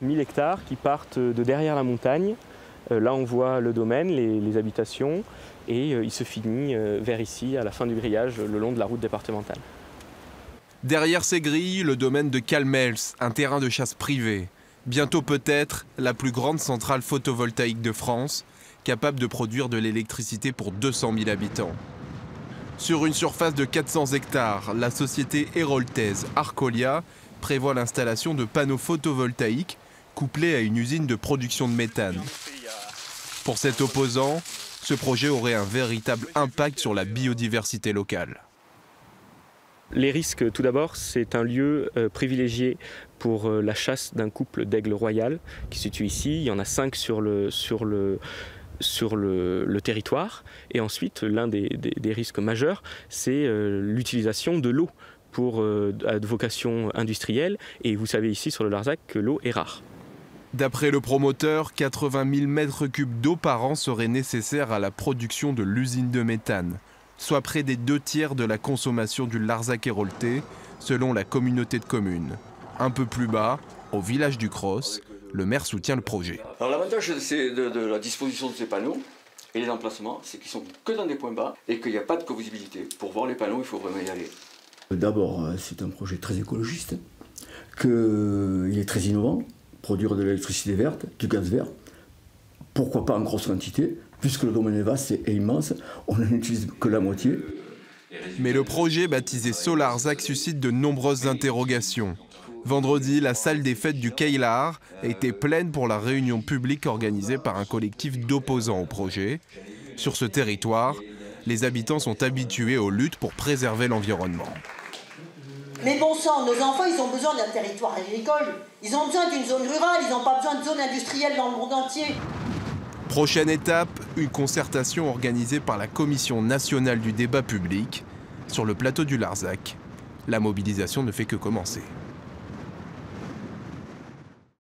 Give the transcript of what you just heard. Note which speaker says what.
Speaker 1: 1000 hectares qui partent de derrière la montagne. Là, on voit le domaine, les habitations, et il se finit vers ici, à la fin du grillage, le long de la route départementale.
Speaker 2: Derrière ces grilles, le domaine de Calmels, un terrain de chasse privé. Bientôt peut-être la plus grande centrale photovoltaïque de France, capable de produire de l'électricité pour 200 000 habitants. Sur une surface de 400 hectares, la société héroltaise Arcolia prévoit l'installation de panneaux photovoltaïques couplés à une usine de production de méthane. Pour cet opposant, ce projet aurait un véritable impact sur la biodiversité locale.
Speaker 1: Les risques, tout d'abord, c'est un lieu privilégié pour la chasse d'un couple d'aigles royales qui se situe ici. Il y en a 5 sur le territoire. Et ensuite, l'un des risques majeurs, c'est l'utilisation de l'eau à vocation industrielle. Et vous savez ici sur le Larzac que l'eau est rare.
Speaker 2: D'après le promoteur, 80 000 mètres cubes d'eau par an seraient nécessaires à la production de l'usine de méthane, soit près des 2/3 de la consommation du Larzac héroltais, selon la communauté de communes. Un peu plus bas, au village du Cros, le maire soutient le projet.
Speaker 3: Alors l'avantage de la disposition de ces panneaux et les emplacements, c'est qu'ils sont que dans des points bas et qu'il n'y a pas de co-visibilité. Pour voir les panneaux, il faut vraiment y aller.
Speaker 4: D'abord, c'est un projet très écologiste, qu'il est très innovant, produire de l'électricité verte, du gaz vert, pourquoi pas en grosse quantité, puisque le domaine est vaste et immense, on n'en utilise que la moitié.
Speaker 2: Mais le projet baptisé Solarzac suscite de nombreuses interrogations. Vendredi, la salle des fêtes du Keilar était pleine pour la réunion publique organisée par un collectif d'opposants au projet. Sur ce territoire, les habitants sont habitués aux luttes pour préserver l'environnement.
Speaker 5: Mais bon sang, nos enfants, ils ont besoin d'un territoire agricole. Ils ont besoin d'une zone rurale, ils n'ont pas besoin de zone industrielle dans le monde entier.
Speaker 2: Prochaine étape, une concertation organisée par la Commission nationale du débat public sur le plateau du Larzac. La mobilisation ne fait que commencer.